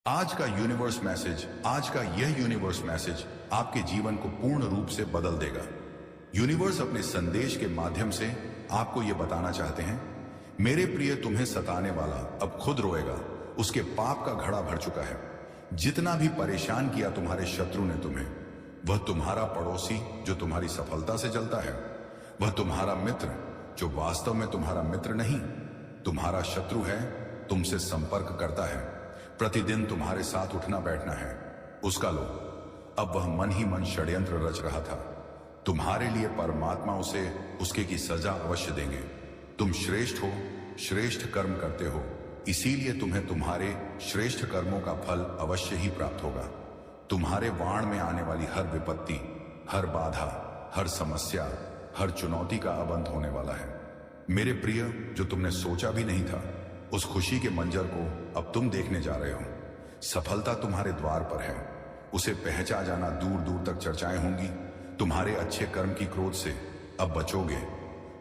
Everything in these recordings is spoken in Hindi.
आज का यूनिवर्स मैसेज, आज का यह यूनिवर्स मैसेज आपके जीवन को पूर्ण रूप से बदल देगा। यूनिवर्स अपने संदेश के माध्यम से आपको यह बताना चाहते हैं, मेरे प्रिय, तुम्हें सताने वाला अब खुद रोएगा। उसके पाप का घड़ा भर चुका है। जितना भी परेशान किया तुम्हारे शत्रु ने तुम्हें, वह तुम्हारा पड़ोसी जो तुम्हारी सफलता से जलता है, वह तुम्हारा मित्र जो वास्तव में तुम्हारा मित्र नहीं, तुम्हारा शत्रु है, तुमसे संपर्क करता है, प्रतिदिन तुम्हारे साथ उठना बैठना है। उसका लो, अब वह मन ही मन षड्यंत्र रच रहा था। तुम्हारे लिए परमात्मा उसे उसके की सजा अवश्य देंगे। तुम श्रेष्ठ हो, श्रेष्ठ कर्म करते हो, इसीलिए तुम्हें तुम्हारे श्रेष्ठ कर्मों का फल अवश्य ही प्राप्त होगा। तुम्हारे वाण में आने वाली हर विपत्ति, हर बाधा, हर समस्या, हर चुनौती का अब अंत होने वाला है। मेरे प्रिय, जो तुमने सोचा भी नहीं था, उस खुशी के मंजर को अब तुम देखने जा रहे हो। सफलता तुम्हारे द्वार पर है, उसे पहचा जाना दूर दूर तक चर्चाएं होंगी। तुम्हारे अच्छे कर्म की क्रोध से अब बचोगे।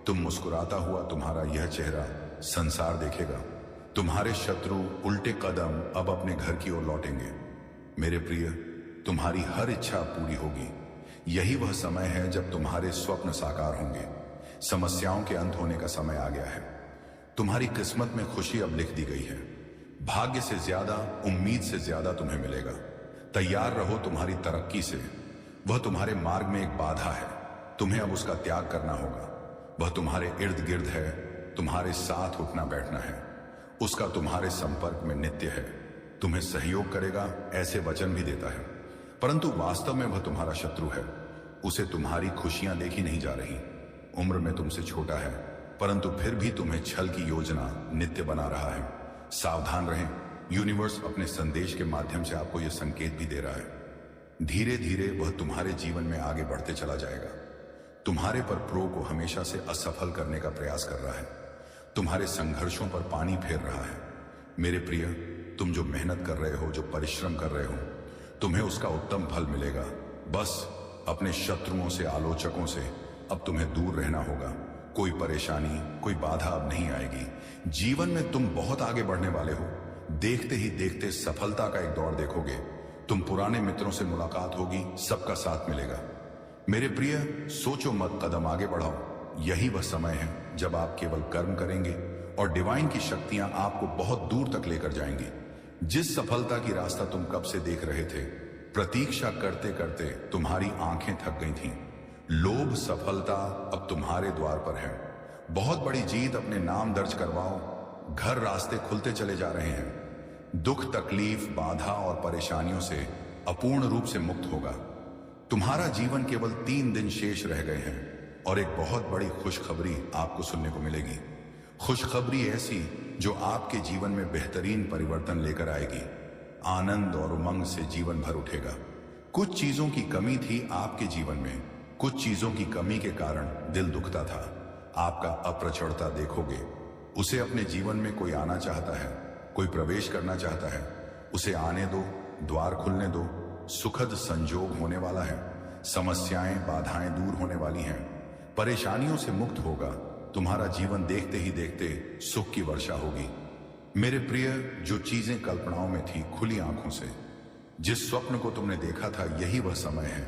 तुम मुस्कुराता हुआ तुम्हारा यह चेहरा संसार देखेगा। तुम्हारे शत्रु उल्टे कदम अब अपने घर की ओर लौटेंगे। मेरे प्रिय, तुम्हारी हर इच्छा पूरी होगी। यही वह समय है जब तुम्हारे स्वप्न साकार होंगे। समस्याओं के अंत होने का समय आ गया है। तुम्हारी किस्मत में खुशी अब लिख दी गई है। भाग्य से ज्यादा, उम्मीद से ज्यादा तुम्हें मिलेगा। तैयार रहो तुम्हारी तरक्की से। वह तुम्हारे मार्ग में एक बाधा है, तुम्हें अब उसका त्याग करना होगा। वह तुम्हारे इर्द गिर्द है, तुम्हारे साथ उठना बैठना है। उसका तुम्हारे संपर्क में नित्य है, तुम्हें सहयोग करेगा, ऐसे वचन भी देता है। परंतु वास्तव में वह तुम्हारा शत्रु है। उसे तुम्हारी खुशियां देखी नहीं जा रही। उम्र में तुमसे छोटा है, परंतु फिर भी तुम्हें छल की योजना नित्य बना रहा है। सावधान रहें, यूनिवर्स अपने संदेश के माध्यम से आपको यह संकेत भी दे रहा है। धीरे धीरे वह तुम्हारे जीवन में आगे बढ़ते चला जाएगा। तुम्हारे पर प्रो को हमेशा से असफल करने का प्रयास कर रहा है। तुम्हारे संघर्षों पर पानी फेर रहा है। मेरे प्रिय, तुम जो मेहनत कर रहे हो, जो परिश्रम कर रहे हो, तुम्हें उसका उत्तम फल मिलेगा। बस अपने शत्रुओं से, आलोचकों से अब तुम्हें दूर रहना होगा। कोई परेशानी, कोई बाधा अब नहीं आएगी। जीवन में तुम बहुत आगे बढ़ने वाले हो। देखते ही देखते सफलता का एक दौर देखोगे। तुम पुराने मित्रों से मुलाकात होगी, सबका साथ मिलेगा। मेरे प्रिय, सोचो मत, कदम आगे बढ़ाओ। यही वह समय है जब आप केवल कर्म करेंगे और डिवाइन की शक्तियां आपको बहुत दूर तक लेकर जाएंगी। जिस सफलता की रास्ता तुम कब से देख रहे थे, प्रतीक्षा करते करते तुम्हारी आंखें थक गई थीं। लोभ सफलता अब तुम्हारे द्वार पर है। बहुत बड़ी जीत अपने नाम दर्ज करवाओ। घर रास्ते खुलते चले जा रहे हैं। दुख, तकलीफ, बाधा और परेशानियों से अपूर्ण रूप से मुक्त होगा। तुम्हारा जीवन केवल 3 दिन शेष रह गए हैं और एक बहुत बड़ी खुशखबरी आपको सुनने को मिलेगी। खुशखबरी ऐसी जो आपके जीवन में बेहतरीन परिवर्तन लेकर आएगी। आनंद और उमंग से जीवन भर उठेगा। कुछ चीजों की कमी थी आपके जीवन में। कुछ चीजों की कमी के कारण दिल दुखता था। आपका अप्रचुरता देखोगे। उसे अपने जीवन में कोई आना चाहता है, कोई प्रवेश करना चाहता है। उसे आने दो, द्वार खुलने दो। सुखद संजोग होने वाला है। समस्याएं, बाधाएं दूर होने वाली हैं। परेशानियों से मुक्त होगा। तुम्हारा जीवन देखते ही देखते सुख की वर्षा होगी। मेरे प्रिय, जो चीजें कल्पनाओं में थी, खुली आंखों से जिस स्वप्न को तुमने देखा था, यही वह समय है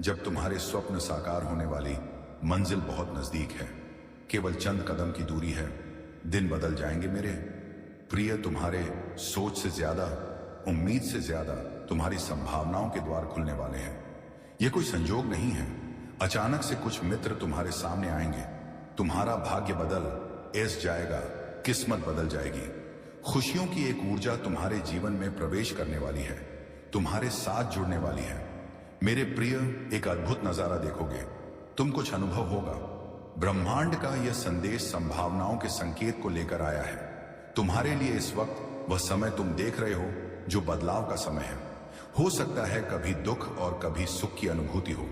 जब तुम्हारे स्वप्न साकार होने वाली मंजिल बहुत नजदीक है। केवल चंद कदम की दूरी है। दिन बदल जाएंगे मेरे प्रिय। तुम्हारे सोच से ज्यादा, उम्मीद से ज्यादा तुम्हारी संभावनाओं के द्वार खुलने वाले हैं। यह कोई संजोग नहीं है। अचानक से कुछ मित्र तुम्हारे सामने आएंगे। तुम्हारा भाग्य बदल ऐस जाएगा, किस्मत बदल जाएगी। खुशियों की एक ऊर्जा तुम्हारे जीवन में प्रवेश करने वाली है, तुम्हारे साथ जुड़ने वाली है। मेरे प्रिय, एक अद्भुत नजारा देखोगे। तुम कुछ अनुभव होगा। ब्रह्मांड का यह संदेश संभावनाओं के संकेत को लेकर आया है। तुम्हारे लिए इस वक्त वह समय तुम देख रहे हो जो बदलाव का समय है। हो सकता है कभी दुख और कभी सुख की अनुभूति हो,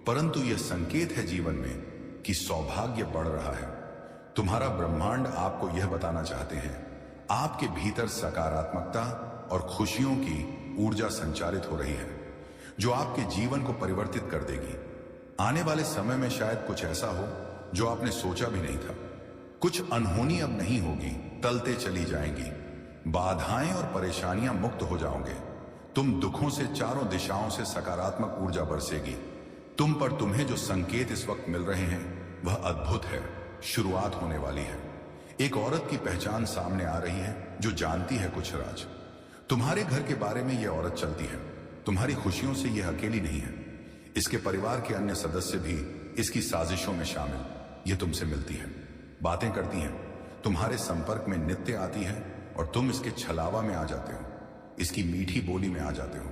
परंतु यह संकेत है जीवन में कि सौभाग्य बढ़ रहा है। तुम्हारा ब्रह्मांड आपको यह बताना चाहते हैं, आपके भीतर सकारात्मकता और खुशियों की ऊर्जा संचारित हो रही है जो आपके जीवन को परिवर्तित कर देगी। आने वाले समय में शायद कुछ ऐसा हो जो आपने सोचा भी नहीं था। कुछ अनहोनी अब नहीं होगी, टलते चली जाएंगी। बाधाएं और परेशानियां मुक्त हो जाओगे। तुम दुखों से चारों दिशाओं से सकारात्मक ऊर्जा बरसेगी। तुम पर तुम्हें जो संकेत इस वक्त मिल रहे हैं वह अद्भुत है। शुरुआत होने वाली है। एक औरत की पहचान सामने आ रही है जो जानती है कुछ राज। तुम्हारे घर के बारे में यह औरत चलती है। तुम्हारी खुशियों से यह अकेली नहीं है। इसके परिवार के अन्य सदस्य भी इसकी साजिशों में शामिल। यह तुमसे मिलती है, बातें करती हैं, तुम्हारे संपर्क में नित्य आती है और तुम इसके छलावा में आ जाते हो, इसकी मीठी बोली में आ जाते हो।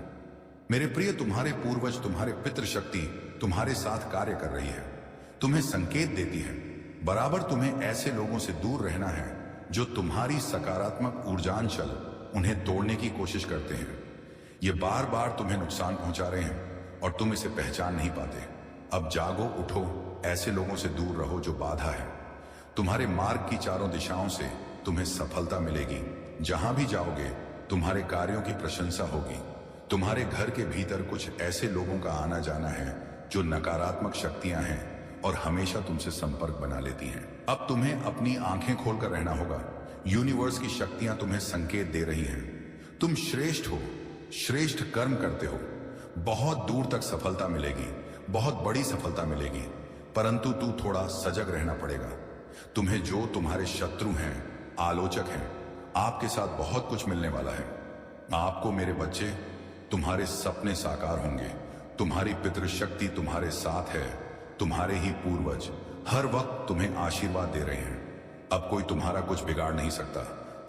मेरे प्रिय, तुम्हारे पूर्वज, तुम्हारे पितृशक्ति तुम्हारे साथ कार्य कर रही है, तुम्हें संकेत देती है। बराबर तुम्हें ऐसे लोगों से दूर रहना है जो तुम्हारी सकारात्मक ऊर्जांचल उन्हें तोड़ने की कोशिश करते हैं। ये बार बार तुम्हें नुकसान पहुंचा रहे हैं और तुम इसे पहचान नहीं पाते। अब जागो, उठो, ऐसे लोगों से दूर रहो जो बाधा है। तुम्हारे मार्ग की चारों दिशाओं से तुम्हें सफलता मिलेगी। जहां भी जाओगे तुम्हारे कार्यों की प्रशंसा होगी। तुम्हारे घर के भीतर कुछ ऐसे लोगों का आना जाना है जो नकारात्मक शक्तियां हैं और हमेशा तुमसे संपर्क बना लेती हैं। अब तुम्हें अपनी आंखें खोलकर रहना होगा। यूनिवर्स की शक्तियां तुम्हें संकेत दे रही हैं। तुम श्रेष्ठ हो, श्रेष्ठ कर्म करते हो। बहुत दूर तक सफलता मिलेगी, बहुत बड़ी सफलता मिलेगी, परंतु तू थोड़ा सजग रहना पड़ेगा। तुम्हें जो तुम्हारे शत्रु हैं, आलोचक हैं, आपके साथ बहुत कुछ मिलने वाला है। आपको मेरे बच्चे, तुम्हारे सपने साकार होंगे। तुम्हारी पितृशक्ति तुम्हारे साथ है। तुम्हारे ही पूर्वज हर वक्त तुम्हें आशीर्वाद दे रहे हैं। अब कोई तुम्हारा कुछ बिगाड़ नहीं सकता।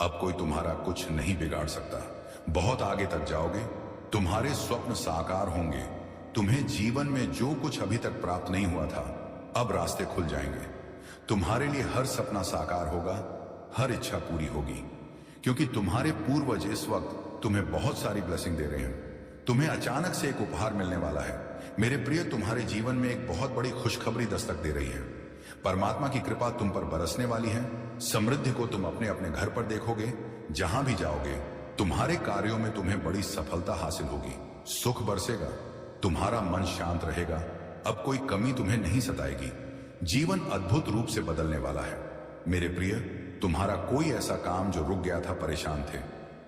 अब कोई तुम्हारा कुछ नहीं बिगाड़ सकता। बहुत आगे तक जाओगे, तुम्हारे स्वप्न साकार होंगे। तुम्हें जीवन में जो कुछ अभी तक प्राप्त नहीं हुआ था, अब रास्ते खुल जाएंगे। तुम्हारे लिए हर सपना साकार होगा, हर इच्छा पूरी होगी, क्योंकि तुम्हारे पूर्वज इस वक्त तुम्हें बहुत सारी ब्लेसिंग दे रहे हैं। तुम्हें अचानक से एक उपहार मिलने वाला है। मेरे प्रिय, तुम्हारे जीवन में एक बहुत बड़ी खुशखबरी दस्तक दे रही है। परमात्मा की कृपा तुम पर बरसने वाली है। समृद्धि को तुम अपने अपने घर पर देखोगे। जहां भी जाओगे तुम्हारे कार्यों में तुम्हें बड़ी सफलता हासिल होगी। सुख बरसेगा, तुम्हारा मन शांत रहेगा। अब कोई कमी तुम्हें नहीं सताएगी। जीवन अद्भुत रूप से बदलने वाला है। मेरे प्रिय, तुम्हारा कोई ऐसा काम जो रुक गया था, परेशान थे,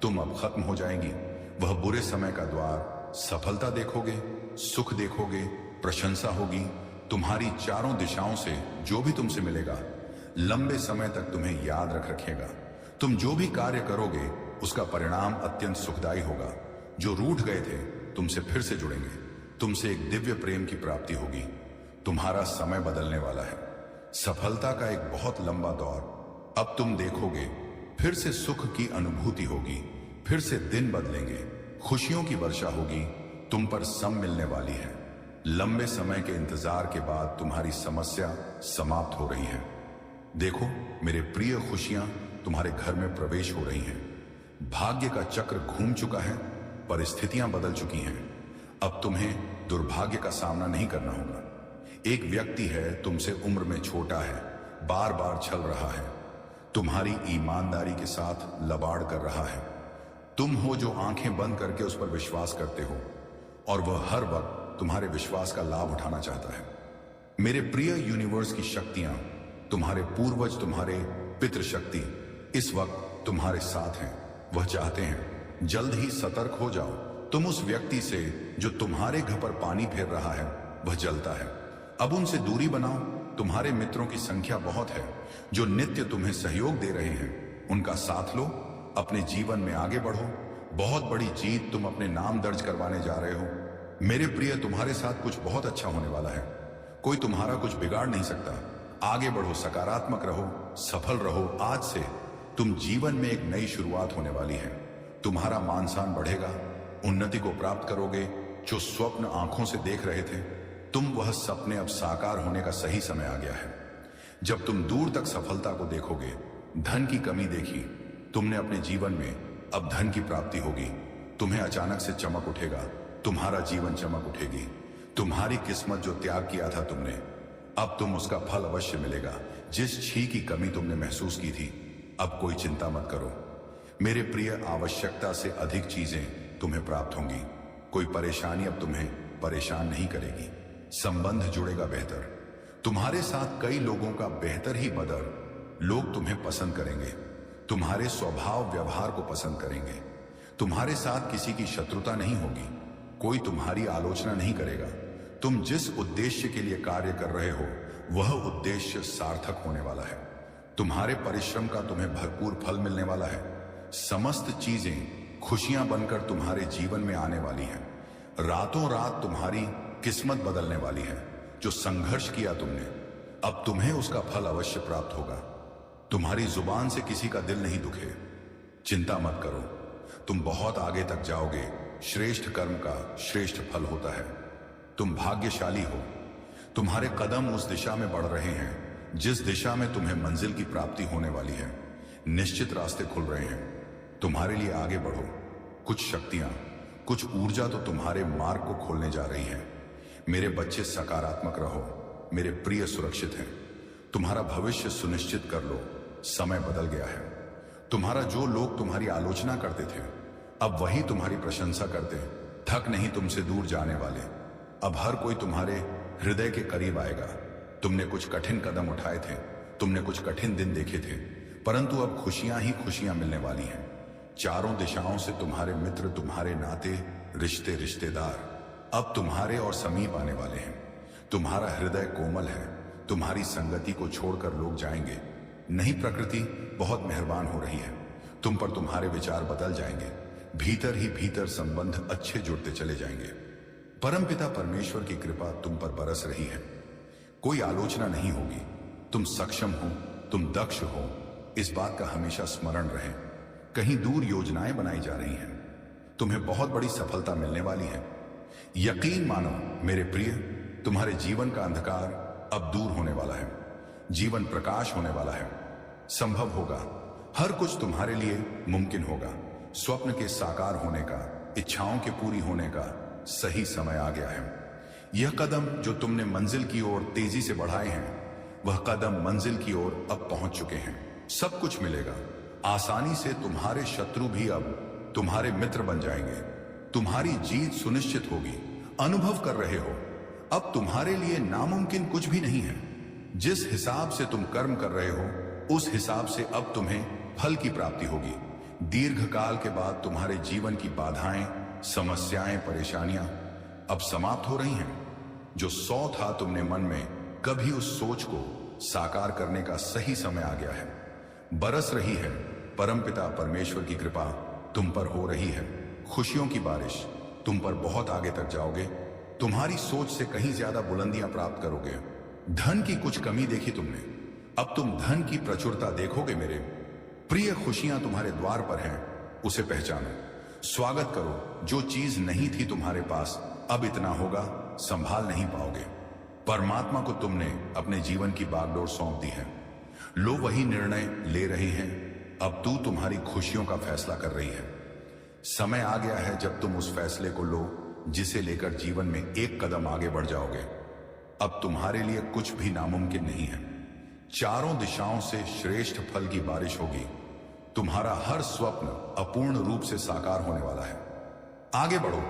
तुम अब खत्म हो जाएंगी। वह बुरे समय का द्वार, सफलता देखोगे, सुख देखोगे, प्रशंसा होगी। तुम्हारी चारों दिशाओं से जो भी तुमसे मिलेगा लंबे समय तक तुम्हें याद रखेगा। तुम जो भी कार्य करोगे उसका परिणाम अत्यंत सुखदायी होगा। जो रूठ गए थे तुमसे फिर से जुड़ेंगे। तुमसे एक दिव्य प्रेम की प्राप्ति होगी। तुम्हारा समय बदलने वाला है। सफलता का एक बहुत लंबा दौर अब तुम देखोगे। फिर से सुख की अनुभूति होगी। फिर से दिन बदलेंगे। खुशियों की वर्षा होगी। तुम पर सम मिलने वाली है। लंबे समय के इंतजार के बाद तुम्हारी समस्या समाप्त हो रही है। देखो मेरे प्रिय, खुशियां तुम्हारे घर में प्रवेश हो रही हैं। भाग्य का चक्र घूम चुका है, परिस्थितियां बदल चुकी हैं। अब तुम्हें दुर्भाग्य का सामना नहीं करना होगा। एक व्यक्ति है, तुमसे उम्र में छोटा है, बार बार छल रहा है, तुम्हारी ईमानदारी के साथ लबाड़ कर रहा है। तुम हो जो आंखें बंद करके उस पर विश्वास करते हो और वह हर वक्त तुम्हारे विश्वास का लाभ उठाना चाहता है। मेरे प्रिय, यूनिवर्स की शक्तियां, तुम्हारे पूर्वज, तुम्हारे पितृशक्ति इस वक्त तुम्हारे साथ हैं। वह चाहते हैं जल्द ही सतर्क हो जाओ। तुम उस व्यक्ति से जो तुम्हारे घर पर पानी फेर रहा है, वह जलता है। अब उनसे दूरी बनाओ। तुम्हारे मित्रों की संख्या बहुत है जो नित्य तुम्हें सहयोग दे रहे हैं। उनका साथ लो, अपने जीवन में आगे बढ़ो। बहुत बड़ी जीत तुम अपने नाम दर्ज करवाने जा रहे हो। मेरे प्रिय, तुम्हारे साथ कुछ बहुत अच्छा होने वाला है। कोई तुम्हारा कुछ बिगाड़ नहीं सकता। आगे बढ़ो, सकारात्मक रहो, सफल रहो। आज से तुम जीवन में एक नई शुरुआत होने वाली है। तुम्हारा मान सम्मान बढ़ेगा, उन्नति को प्राप्त करोगे। जो स्वप्न आंखों से देख रहे थे तुम, वह सपने अब साकार होने का सही समय आ गया है। जब तुम दूर तक सफलता को देखोगे, धन की कमी देखी तुमने अपने जीवन में, अब धन की प्राप्ति होगी। तुम्हें अचानक से चमक उठेगा। तुम्हारा जीवन चमक उठेगी। तुम्हारी किस्मत जो त्याग किया था तुमने, अब तुम उसका फल अवश्य मिलेगा। जिस छी की कमी तुमने महसूस की थी, अब कोई चिंता मत करो। मेरे प्रिय, आवश्यकता से अधिक चीजें तुम्हें प्राप्त होंगी। कोई परेशानी अब तुम्हें परेशान नहीं करेगी। संबंध जुड़ेगा बेहतर। तुम्हारे साथ कई लोगों का बेहतर ही बदल, लोग तुम्हें पसंद करेंगे। तुम्हारे स्वभाव व्यवहार को पसंद करेंगे। तुम्हारे साथ किसी की शत्रुता नहीं होगी, कोई तुम्हारी आलोचना नहीं करेगा। तुम जिस उद्देश्य के लिए कार्य कर रहे हो वह उद्देश्य सार्थक होने वाला है। तुम्हारे परिश्रम का तुम्हें भरपूर फल मिलने वाला है। समस्त चीजें खुशियां बनकर तुम्हारे जीवन में आने वाली हैं। रातों रात तुम्हारी किस्मत बदलने वाली है। जो संघर्ष किया तुमने, अब तुम्हें उसका फल अवश्य प्राप्त होगा। तुम्हारी जुबान से किसी का दिल नहीं दुखे। चिंता मत करो, तुम बहुत आगे तक जाओगे। श्रेष्ठ कर्म का श्रेष्ठ फल होता है। तुम भाग्यशाली हो। तुम्हारे कदम उस दिशा में बढ़ रहे हैं जिस दिशा में तुम्हें मंजिल की प्राप्ति होने वाली है। निश्चित रास्ते खुल रहे हैं। तुम्हारे लिए आगे बढ़ो। कुछ शक्तियां, कुछ ऊर्जा तो तुम्हारे मार्ग को खोलने जा रही हैं। मेरे बच्चे सकारात्मक रहो। मेरे प्रिय सुरक्षित हैं। तुम्हारा भविष्य सुनिश्चित कर लो। समय बदल गया है। तुम्हारा जो लोग तुम्हारी आलोचना करते थे अब वही तुम्हारी प्रशंसा करते हैं। थक नहीं तुमसे दूर जाने वाले। अब हर कोई तुम्हारे हृदय के करीब आएगा। तुमने कुछ कठिन कदम उठाए थे, तुमने कुछ कठिन दिन देखे थे, परंतु अब खुशियां ही खुशियां मिलने वाली हैं। चारों दिशाओं से तुम्हारे मित्र, तुम्हारे नाते, रिश्ते, रिश्तेदार अब तुम्हारे और समीप आने वाले हैं। तुम्हारा हृदय कोमल है। तुम्हारी संगति को छोड़कर लोग जाएंगे। नहीं, प्रकृति बहुत मेहरबान हो रही है। तुम पर तुम्हारे विचार बदल जाएंगे। भीतर ही भीतर संबंध अच्छे जुड़ते चले जाएंगे। परमपिता परमेश्वर की कृपा तुम पर बरस रही है। कोई आलोचना नहीं होगी। तुम सक्षम हो, तुम दक्ष हो, इस बात का हमेशा स्मरण रहे। कहीं दूर योजनाएं बनाई जा रही हैं। तुम्हें बहुत बड़ी सफलता मिलने वाली है। यकीन मानो मेरे प्रिय, तुम्हारे जीवन का अंधकार अब दूर होने वाला है। जीवन प्रकाश होने वाला है। संभव होगा। हर कुछ तुम्हारे लिए मुमकिन होगा। स्वप्न के साकार होने का, इच्छाओं के पूरी होने का सही समय आ गया है। यह कदम जो तुमने मंजिल की ओर तेजी से बढ़ाए हैं, वह कदम मंजिल की ओर अब पहुंच चुके हैं। सब कुछ मिलेगा आसानी से। तुम्हारे शत्रु भी अब तुम्हारे मित्र बन जाएंगे। तुम्हारी जीत सुनिश्चित होगी। अनुभव कर रहे हो, अब तुम्हारे लिए नामुमकिन कुछ भी नहीं है। जिस हिसाब से तुम कर्म कर रहे हो उस हिसाब से अब तुम्हें फल की प्राप्ति होगी। दीर्घ काल के बाद तुम्हारे जीवन की बाधाएं, समस्याएं, परेशानियां अब समाप्त हो रही हैं। जो 100 था तुमने मन में, कभी उस सोच को साकार करने का सही समय आ गया है। बरस रही है परमपिता परमेश्वर की कृपा तुम पर हो रही है। खुशियों की बारिश। तुम पर बहुत आगे तक जाओगे। तुम्हारी सोच से कहीं ज्यादा बुलंदियां प्राप्त करोगे। धन की कुछ कमी देखी तुमने, अब तुम धन की प्रचुरता देखोगे। मेरे प्रिय, खुशियां तुम्हारे द्वार पर हैं, उसे पहचानो, स्वागत करो। जो चीज नहीं थी तुम्हारे पास अब इतना होगा, संभाल नहीं पाओगे। परमात्मा को तुमने अपने जीवन की बागडोर सौंप दी है। लोग वही निर्णय ले रहे हैं। अब तू तुम्हारी खुशियों का फैसला कर रही है। समय आ गया है जब तुम उस फैसले को लो जिसे लेकर जीवन में एक कदम आगे बढ़ जाओगे। अब तुम्हारे लिए कुछ भी नामुमकिन नहीं है। चारों दिशाओं से श्रेष्ठ फल की बारिश होगी। तुम्हारा हर स्वप्न अपूर्ण रूप से साकार होने वाला है। आगे बढ़ो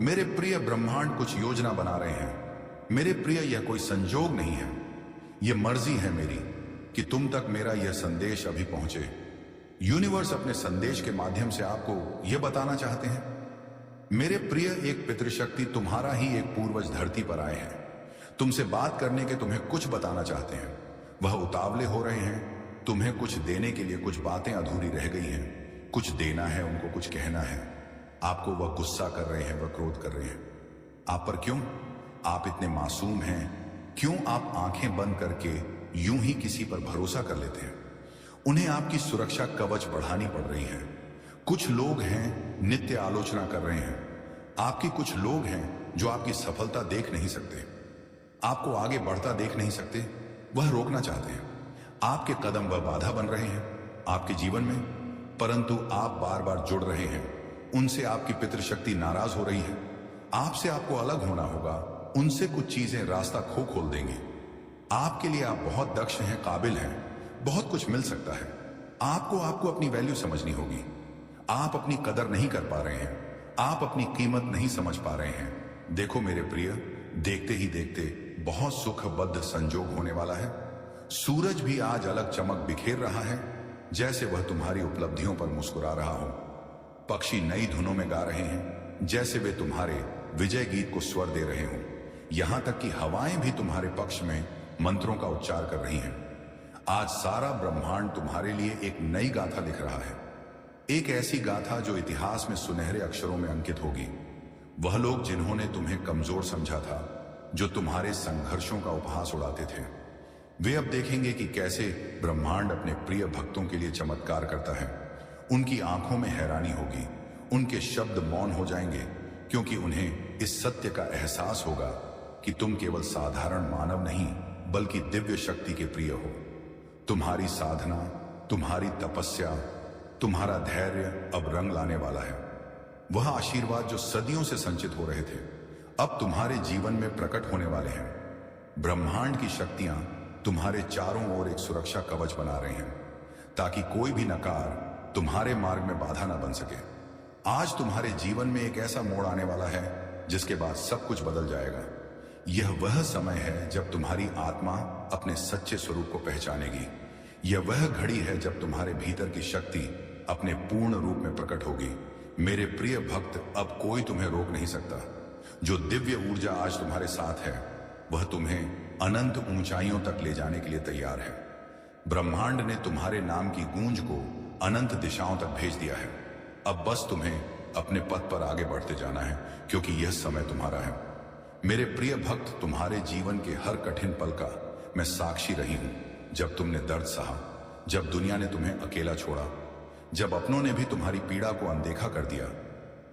मेरे प्रिय। ब्रह्मांड कुछ योजना बना रहे हैं। मेरे प्रिय, यह कोई संजोग नहीं है, यह मर्जी है मेरी कि तुम तक मेरा यह संदेश अभी पहुंचे। यूनिवर्स अपने संदेश के माध्यम से आपको यह बताना चाहते हैं। मेरे प्रिय, एक पितृशक्ति, तुम्हारा ही एक पूर्वज धरती पर आए हैं। तुमसे बात करने के, तुम्हें कुछ बताना चाहते हैं। वह उतावले हो रहे हैं। तुम्हें कुछ देने के लिए कुछ बातें अधूरी रह गई हैं। कुछ देना है उनको, कुछ कहना है आपको। वह गुस्सा कर रहे हैं, वह क्रोध कर रहे हैं। आप पर क्यों? आप इतने मासूम हैं। क्यों आप आंखें बंद करके यूं ही किसी पर भरोसा कर लेते हैं? उन्हें आपकी सुरक्षा कवच बढ़ानी पड़ रही है। कुछ लोग हैं नित्य आलोचना कर रहे हैं। आपकी कुछ लोग हैं जो आपकी सफलता देख नहीं सकते, आपको आगे बढ़ता देख नहीं सकते। वह रोकना चाहते हैं। आपके कदम वह बाधा बन रहे हैं आपके जीवन में, परंतु आप बार बार जुड़ रहे हैं उनसे। आपकी पितृशक्ति नाराज हो रही है। आपसे आपको अलग होना होगा। उनसे कुछ चीजें रास्ता खोल देंगे। आपके लिए आप बहुत दक्ष हैं, काबिल हैं, बहुत कुछ मिल सकता है। आपको अपनी वैल्यू समझनी होगी। आप अपनी कदर नहीं कर पा रहे हैं। आप अपनी कीमत नहीं समझ पा रहे हैं। देखो मेरे प्रिय, देखते ही देखते बहुत सुखबद्ध संजोग होने वाला है। सूरज भी आज अलग चमक बिखेर रहा है। जैसे वह तुम्हारी उपलब्धियों पर मुस्कुरा रहा हो। पक्षी नई धुनों में गा रहे हैं जैसे वे तुम्हारे विजय गीत को स्वर दे रहे हों। यहां तक कि हवाएं भी तुम्हारे पक्ष में मंत्रों का उच्चार कर रही हैं। आज सारा ब्रह्मांड तुम्हारे लिए एक नई गाथा लिख रहा है, एक ऐसी गाथा जो इतिहास में सुनहरे अक्षरों में अंकित होगी। वह लोग जिन्होंने तुम्हें कमजोर समझा था, जो तुम्हारे संघर्षों का उपहास उड़ाते थे, वे अब देखेंगे कि कैसे ब्रह्मांड अपने प्रिय भक्तों के लिए चमत्कार करता है। उनकी आंखों में हैरानी होगी, उनके शब्द मौन हो जाएंगे, क्योंकि उन्हें इस सत्य का एहसास होगा कि तुम केवल साधारण मानव नहीं बल्कि दिव्य शक्ति के प्रिय हो। तुम्हारी साधना, तुम्हारी तपस्या, तुम्हारा धैर्य अब रंग लाने वाला है। वह आशीर्वाद जो सदियों से संचित हो रहे थे अब तुम्हारे जीवन में प्रकट होने वाले हैं। ब्रह्मांड की शक्तियां तुम्हारे चारों ओर एक सुरक्षा कवच बना रहे हैं, ताकि कोई भी नकार तुम्हारे मार्ग में बाधा ना बन सके। आज तुम्हारे जीवन में एक ऐसा मोड़ आने वाला है जिसके बाद सब कुछ बदल जाएगा। यह वह समय है जब तुम्हारी आत्मा अपने सच्चे स्वरूप को पहचानेगी। यह वह घड़ी है जब तुम्हारे भीतर की शक्ति अपने पूर्ण रूप में प्रकट होगी। मेरे प्रिय भक्त, अब कोई तुम्हें रोक नहीं सकता। जो दिव्य ऊर्जा आज तुम्हारे साथ है वह तुम्हें अनंत ऊंचाइयों तक ले जाने के लिए तैयार है। ब्रह्मांड ने तुम्हारे नाम की गूंज को अनंत दिशाओं तक भेज दिया है। अब बस तुम्हें अपने पथ पर आगे बढ़ते जाना है, क्योंकि यह समय तुम्हारा है। मेरे प्रिय भक्त, तुम्हारे जीवन के हर कठिन पल का मैं साक्षी रही हूं। जब तुमने दर्द सहा, जब दुनिया ने तुम्हें अकेला छोड़ा, जब अपनों ने भी तुम्हारी पीड़ा को अनदेखा कर दिया,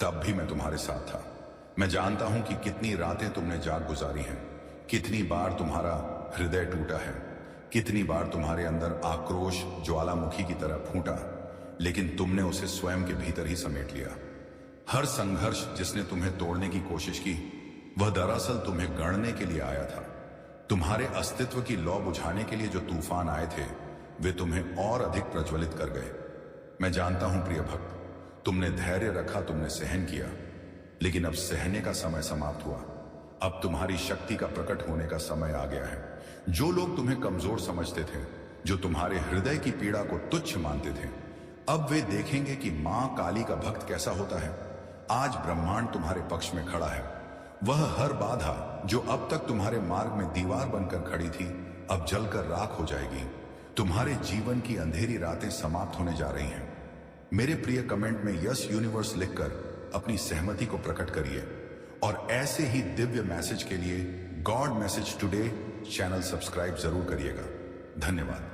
तब भी मैं तुम्हारे साथ था। मैं जानता हूं कि कितनी रातें तुमने जाग गुजारी हैं, कितनी बार तुम्हारा हृदय टूटा है, कितनी बार तुम्हारे अंदर आक्रोश ज्वालामुखी की तरह फूटा, लेकिन तुमने उसे स्वयं के भीतर ही समेट लिया। हर संघर्ष जिसने तुम्हें तोड़ने की कोशिश की, वह दरअसल तुम्हें गढ़ने के लिए आया था। तुम्हारे अस्तित्व की लौ बुझाने के लिए जो तूफान आए थे, वे तुम्हें और अधिक प्रज्वलित कर गए। मैं जानता हूं प्रिय भक्त, तुमने धैर्य रखा, तुमने सहन किया, लेकिन अब सहने का समय समाप्त हुआ। अब तुम्हारी शक्ति का प्रकट होने का समय आ गया है। जो लोग तुम्हें कमजोर समझते थे, जो तुम्हारे हृदय की पीड़ा को तुच्छ मानते थे, अब वे देखेंगे कि मां काली का भक्त कैसा होता है। आज ब्रह्मांड तुम्हारे पक्ष में खड़ा है। वह हर बाधा जो अब तक तुम्हारे मार्ग में दीवार बनकर खड़ी थी, अब जलकर राख हो जाएगी। तुम्हारे जीवन की अंधेरी रातें समाप्त होने जा रही हैं। मेरे प्रिय, कमेंट में यस यूनिवर्स लिखकर अपनी सहमति को प्रकट करिए, और ऐसे ही दिव्य मैसेज के लिए God message today channel subscribe जरूर करिएगा। धन्यवाद।